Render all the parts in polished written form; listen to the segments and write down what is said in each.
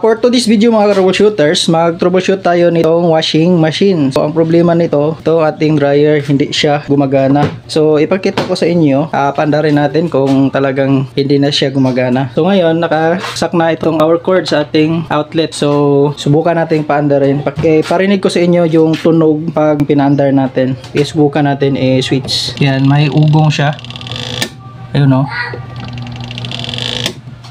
For today's video mga troubleshooters, mag-troubleshoot tayo nitong washing machine. So ang problema nito, ito ating dryer hindi siya gumagana. So ipakita ko sa inyo, paandarin natin kung talagang hindi na siya gumagana. So ngayon nakasak na itong power cord sa ating outlet. So subukan natin paandarin. Parinig ko sa inyo yung tunog pag pinaandar natin. Subukan natin switch. Yan, may ugong siya. Ayun o.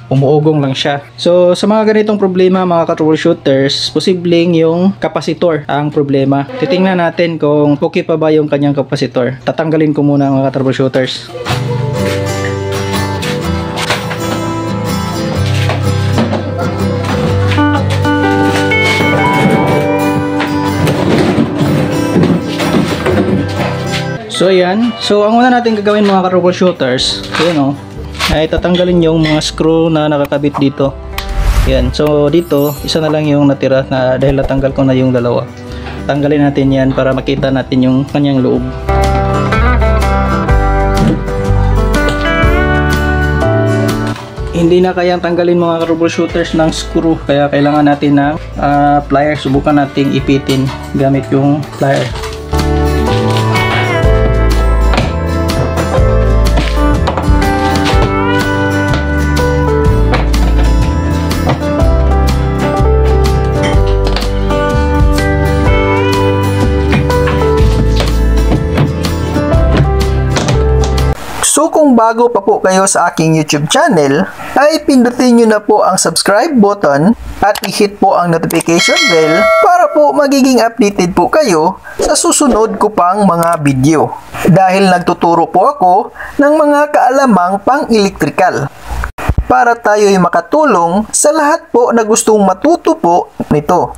Umuugong lang siya. So, sa mga ganitong problema mga ka-troubleshooters, posibleng yung kapasitor ang problema. Titingnan natin kung okay pa ba yung kanyang kapasitor. Tatanggalin ko muna mga ka-troubleshooters. So, ayan. So, ang una natin gagawin mga ka-troubleshooters, yun o, ay tatanggalin yung mga screw na nakakabit dito. Yan. So dito, isa na lang yung natira na dahil natanggal ko na yung dalawa. Tanggalin natin yan para makita natin yung kanyang loob. Hindi na kayang tanggalin mga troubleshooters ng screw, kaya kailangan natin ng pliers. Subukan nating ipitin gamit yung plier. So kung bago pa po kayo sa aking YouTube channel, ay pindutin nyo na po ang subscribe button at i-hit po ang notification bell para po magiging updated po kayo sa susunod ko pang mga video. Dahil nagtuturo po ako ng mga kaalamang pang-electrical para tayo ay makatulong sa lahat po na gustong matuto po nito.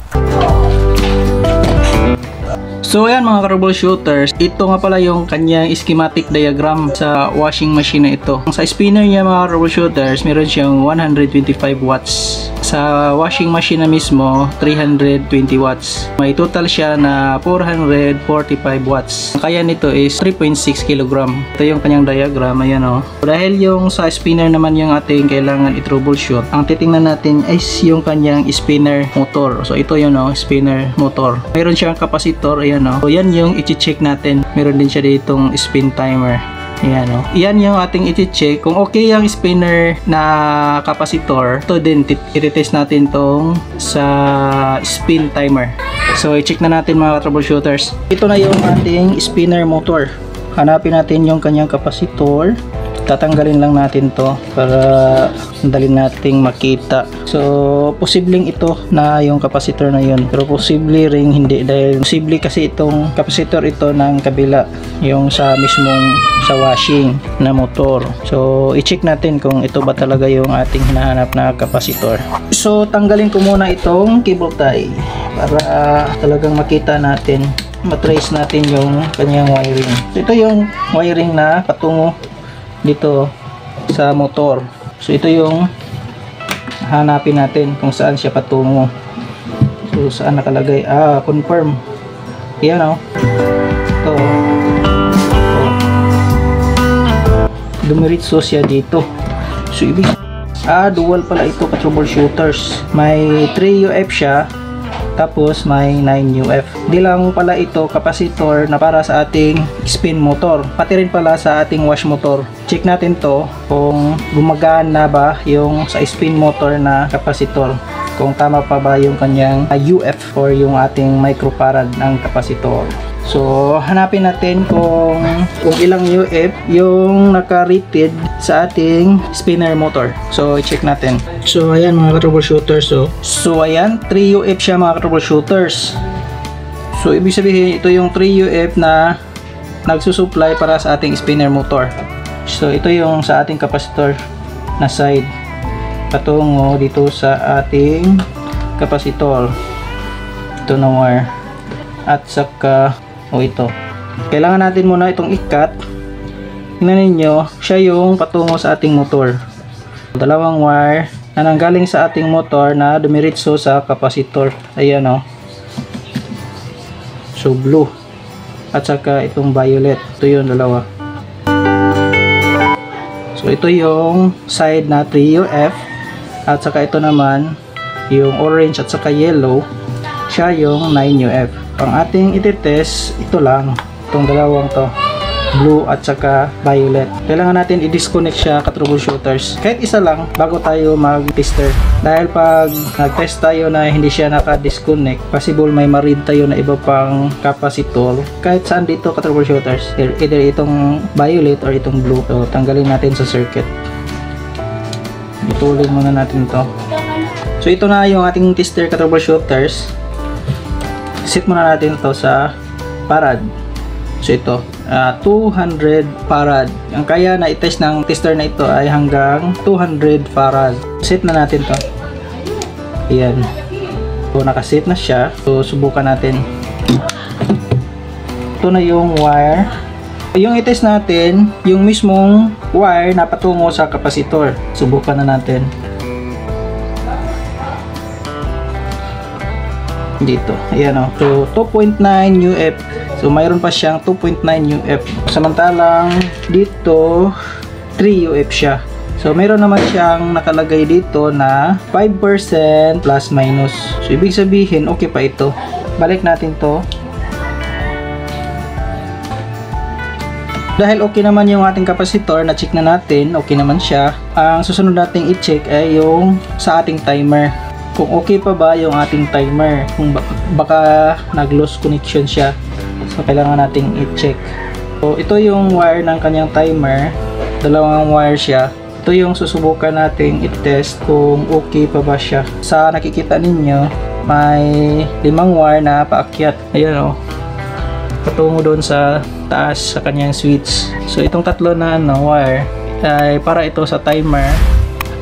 So ayan mga troubleshooters, ito nga pala yung kanyang schematic diagram sa washing machine na ito. Sa spinner niya mga troubleshooters, meron siyang 125 watts. Sa washing machine na mismo, 320 watts. May total siya na 445 watts. Ang kaya nito is 3.6 kg. Ito yung kanyang diagram, ayan o. Dahil yung sa spinner naman yung ating kailangan i-troubleshoot, ang titingnan natin is yung kanyang spinner motor. So ito yun o, spinner motor. Mayroon siyang kapasitor, ayan o. So yan yung i-check natin. Meron din siya ditong spin timer. Ayan o. Yan yung ating i-check. Kung okay yung spinner na kapasitor, ito din i-retest natin tong sa spin timer. So i-check na natin mga troubleshooters. Ito na yung ating spinner motor. Hanapin natin yung kanyang kapasitor. Tatanggalin lang natin to para dali nating makita. So posibleng ito na yung kapasitor na yun, pero posible ring hindi, dahil posible kasi itong kapasitor ito ng kabila, yung sa mismong sa washing na motor. So i-check natin kung ito ba talaga yung ating hinahanap na kapasitor. So tanggalin ko muna itong cable tie para talagang makita natin, matrace natin yung kanyang wiring. So ito yung wiring na patungo dito sa motor. So ito yung hanapin natin kung saan siya patungo. So saan nakalagay? Confirm. Yan o. Ito. Dumiritso siya dito. So ibig dual pala ito ka troubleshooters. May 3 UF siya, tapos may 9 UF. Di lang pala ito kapasitor na para sa ating spin motor, pati rin pala sa ating wash motor. Check natin to kung gumagana ba yung sa spin motor na kapasitor, kung tama pa ba yung kanyang UF or yung ating microfarad ng kapasitor. So hanapin natin kung ilang UF yung naka-rated sa ating spinner motor. So i-check natin. So ayan mga troubleshooters. So ayan, 3 UF siya mga troubleshooters. So ibig sabihin ito yung 3 UF na nagsusupply para sa ating spinner motor. So ito yung sa ating kapasitor na side, patungo dito sa ating kapasitor. Ito na wire. At saka ito. Kailangan natin muna itong ikat. Tingnan ninyo, siya yung patungo sa ating motor. Dalawang wire na nanggaling sa ating motor na dumiritso sa kapasitor. Ayan o. So blue. At saka itong violet. Ito yung dalawa. So ito yung side na 3UF at saka ito naman yung orange at saka yellow, siya yung 9UF. Ang ating ititest, ito lang, itong dalawang to, blue at saka violet. Kailangan natin i-disconnect siya ka-troubleshooters. Kahit isa lang bago tayo mag-tester. Dahil pag nag-test tayo na hindi siya naka-disconnect, possible may ma-read tayo na iba pang capacitor. Kahit saan dito ka-troubleshooters. Either itong violet or itong blue. So, tanggalin natin sa circuit. Itulin muna natin to. So, ito na yung ating tester ka-troubleshooters. Set muna natin to sa farad. So, ito. 200 farad. Ang kaya na i-test ng tester na ito ay hanggang 200 farad. Set na natin to. Ayan. So, nakaset na siya. So, subukan natin. Ito na yung wire. Yung i-test natin, yung mismong wire na patungo sa kapasitor. Subukan na natin. Dito. Ayan o. So, 2.9 UF. So, mayroon pa siyang 2.9 UF. Samantalang, dito, 3 UF siya. So, mayroon naman siyang nakalagay dito na 5% plus minus. So, ibig sabihin, okay pa ito. Balik natin to. Dahil okay naman yung ating kapasitor, na-check na natin, okay naman siya. Ang susunod nating i-check ay yung sa ating timer. Kung okay pa ba yung ating timer. Kung baka nag-loss connection siya. So, kailangan nating i-check. So, ito yung wire ng kanyang timer. Dalawang wire siya. Ito yung susubukan nating i-test kung okay pa ba siya. Sa nakikita ninyo, may 5 wire na paakyat. Ayan o. Patungo doon sa taas sa kanyang switch. So, itong tatlo na wire ay para ito sa timer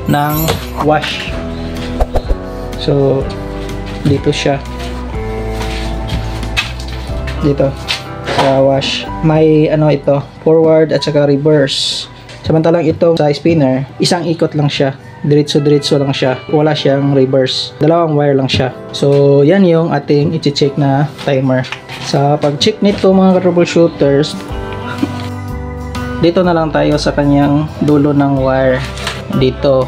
ng wash. So, dito siya. Dito sa wash may ito forward at saka reverse. Samantalang ito sa spinner, isang ikot lang siya, diretso lang siya, wala siyang reverse, dalawang wire lang siya. So yan yung ating i-check na timer. Sa pag-check nito mga troubleshooters, dito na lang tayo sa kanyang dulo ng wire. Dito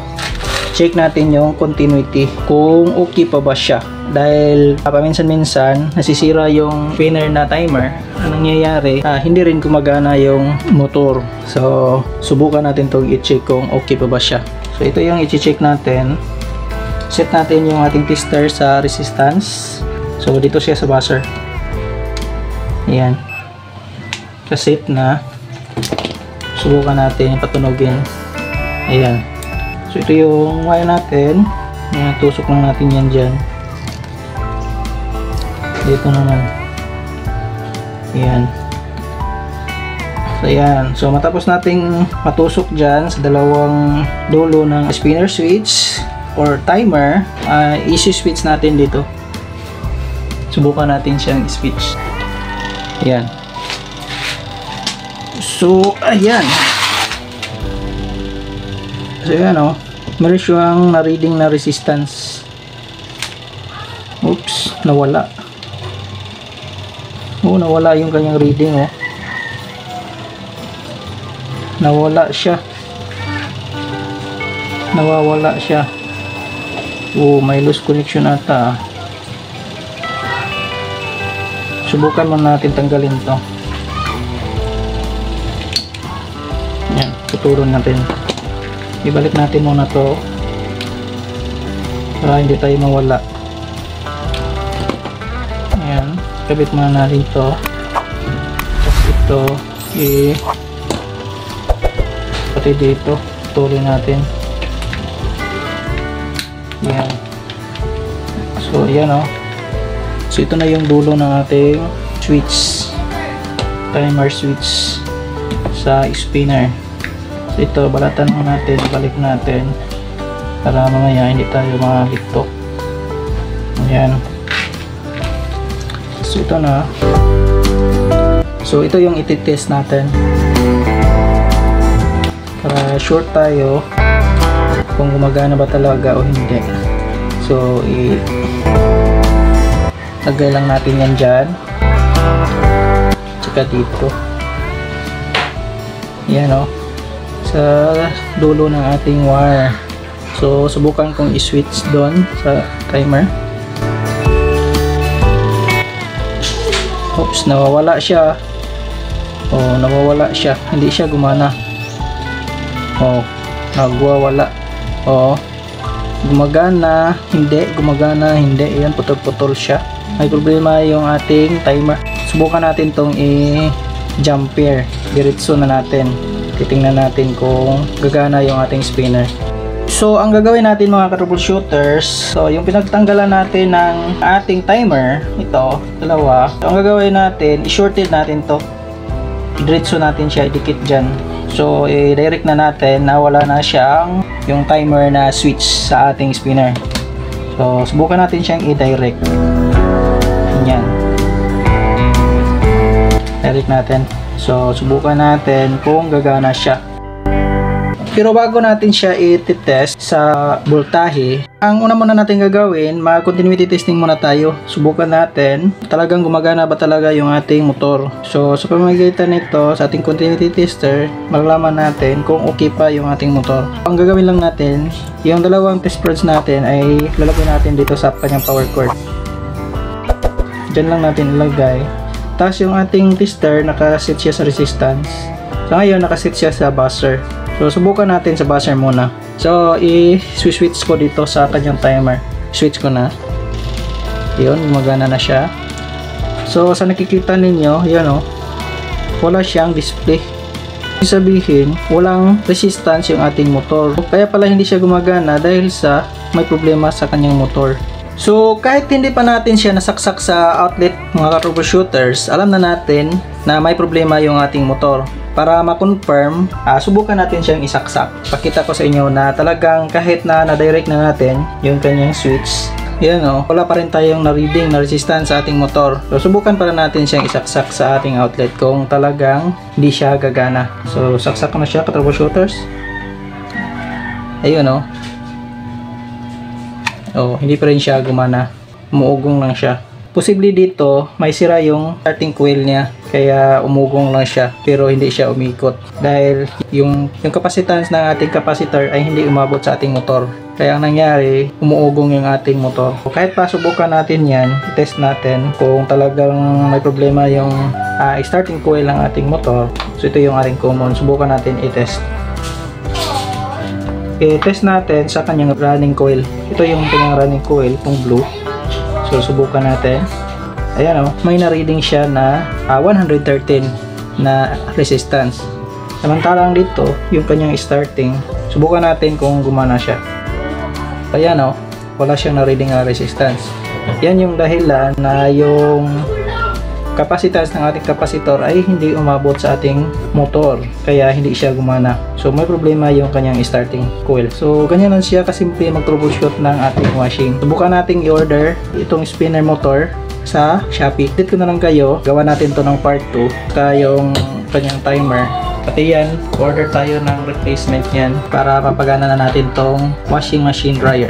check natin yung continuity kung okay pa ba siya. Dahil paminsan-minsan nasisira yung spinner na timer, anong nangyayari, hindi rin gumagana yung motor. So subukan natin itong i-check kung okay pa ba siya. So ito yung i-check natin. Set natin yung ating tester sa resistance. So dito siya sa buzzer. Ayan, kaset na. Subukan natin patunogin. Ayan. So ito yung wire natin. Ayan, tusok lang natin yan dyan. Dito naman. Ayan. So ayan. So matapos nating matusok dyan sa dalawang dulo ng spinner switch or timer, isi-switch natin dito. Subukan natin siyang switch. Ayan. So ayan. So ayan o. Meron siyang na-reading na resistance. Oops, nawala. Nawala yung kanyang reading nawala siya. Nawawala siya. May loose connection ata. Subukan muna natin tanggalin to. Yan, tuturon natin. Ibalik natin muna to para hindi tayo mawala. Ayan, kabit muna natin to. Tapos ito pati dito tuloy natin. Ayan. So ayan so ito na yung dulo ng ating switch, timer switch sa spinner. So ito, balatan mo natin, balik natin para mamaya hindi tayo makakito. Ayan. So ito na. So ito yung iti-test natin para sure tayo kung gumagana ba talaga o hindi. So lagay lang natin yan dyan, tsaka dito. Yan sa dulo ng ating wire. So subukan kong i-switch doon sa timer. Oops, nawawala siya. Oh, nawawala siya. Hindi siya gumana. Oh, nagwawala. Oh, gumagana, hindi. Gumagana, hindi. Ayan, putol-putol siya. May problema yung ating timer. Subukan natin tong i-jump pair. Diretso na natin. Titingnan natin kung gagana yung ating spinner. So, ang gagawin natin mga troubleshooters, so yung pinagtanggalan natin ng ating timer, ito, dalawa. So, ang gagawin natin, i-shorted natin to. Diretso natin siya, idikit dyan. So, i-direct na natin na wala na siyang yung timer na switch sa ating spinner. So, subukan natin siyang i-direct. Yan. Direct natin. So, subukan natin kung gagana siya. Pero bago natin siya i-test sa voltahe, ang una muna natin gagawin, mag-continuity testing muna tayo. Subukan natin, talagang gumagana ba talaga yung ating motor. So, sa pamamagitan nito, sa ating continuity tester, malalaman natin kung okay pa yung ating motor. Ang gagawin lang natin, yung dalawang test prods natin ay lalagay natin dito sa kanyang power cord. Diyan lang natin ilagay. Tapos yung ating tester, nakaset siya sa resistance. So, ngayon, nakaset siya sa buzzer. So, subukan natin sa buzzer muna. So, i-switch ko dito sa kanyang timer. Switch ko na. Yun, gumagana na siya. So, sa nakikita ninyo, yan o. Wala siyang display. Ibig sabihin, walang resistance yung ating motor. Kaya pala hindi siya gumagana dahil sa may problema sa kanyang motor. So, kahit hindi pa natin siya nasaksak sa outlet mga troubleshooters, alam na natin na may problema yung ating motor. Para ma-confirm, subukan natin siyang isaksak. Pakita ko sa inyo na talagang kahit na na-direct na natin yung kanyang switch, yan o, wala pa rin tayong na-reading na resistance sa ating motor. So, subukan para natin siyang isaksak sa ating outlet kung talagang hindi siya gagana. So, saksak ko na siya, troubleshooters. Ayun o. Oh, hindi pa rin siya gumana. Umuugong lang siya. Posible dito, may sira yung starting coil niya. Kaya umugong lang siya. Pero hindi siya umikot. Dahil yung capacitance ng ating capacitor ay hindi umabot sa ating motor. Kaya ang nangyari, umuugong yung ating motor. Kahit pa subukan natin yan, test natin kung talagang may problema yung starting coil ng ating motor. So ito yung ating common. Subukan natin i-test. I-test natin sa kanyang running coil. Ito yung kanyang running coil, itong blue. So, subukan natin. Ayan o, may na-reading siya na 113 na resistance. Samantalang dito, yung kanyang starting, subukan natin kung gumana siya. Ayan o, wala siyang na-reading na resistance. Yan yung dahilan na yung capacitance ng ating capacitor ay hindi umabot sa ating motor. Kaya hindi siya gumana. So, may problema yung kanyang starting coil. So, ganyan lang siya kasimple mag-troubleshoot ng ating washing. Subukan nating i-order itong spinner motor sa Shopee. Dito ko na lang kayo. Gawa natin to ng part 2. Yung kanyang timer. Pati yan, order tayo ng replacement yan para mapagana na natin tong washing machine dryer.